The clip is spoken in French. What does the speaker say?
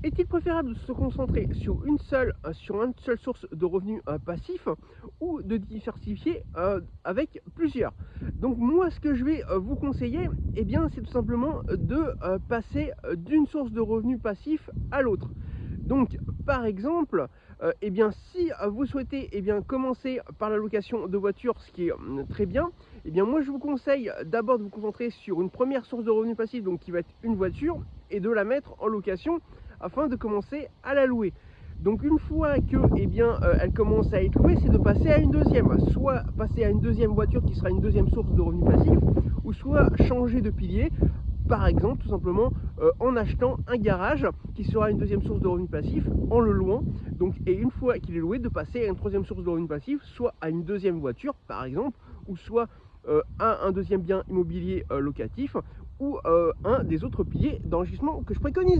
Est-il préférable de se concentrer sur une seule source de revenus passifs ou de diversifier avec plusieurs? Donc moi, ce que je vais vous conseiller, eh bien, c'est tout simplement de passer d'une source de revenus passifs à l'autre. Donc, par exemple, eh bien, si vous souhaitez commencer par la location de voitures, ce qui est très bien, eh bien, moi, je vous conseille d'abord de vous concentrer sur une première source de revenus passifs, donc qui va être une voiture, et de la mettre en location afin de commencer à la louer. Donc une fois que elle commence à être louée, c'est de passer à une deuxième, soit passer à une deuxième voiture qui sera une deuxième source de revenus passifs, ou soit changer de pilier, par exemple tout simplement en achetant un garage qui sera une deuxième source de revenus passifs en le louant. Donc, et une fois qu'il est loué, de passer à une troisième source de revenus passifs, soit à une deuxième voiture par exemple, ou soit à un deuxième bien immobilier locatif, ou un des autres piliers d'enrichissement que je préconise.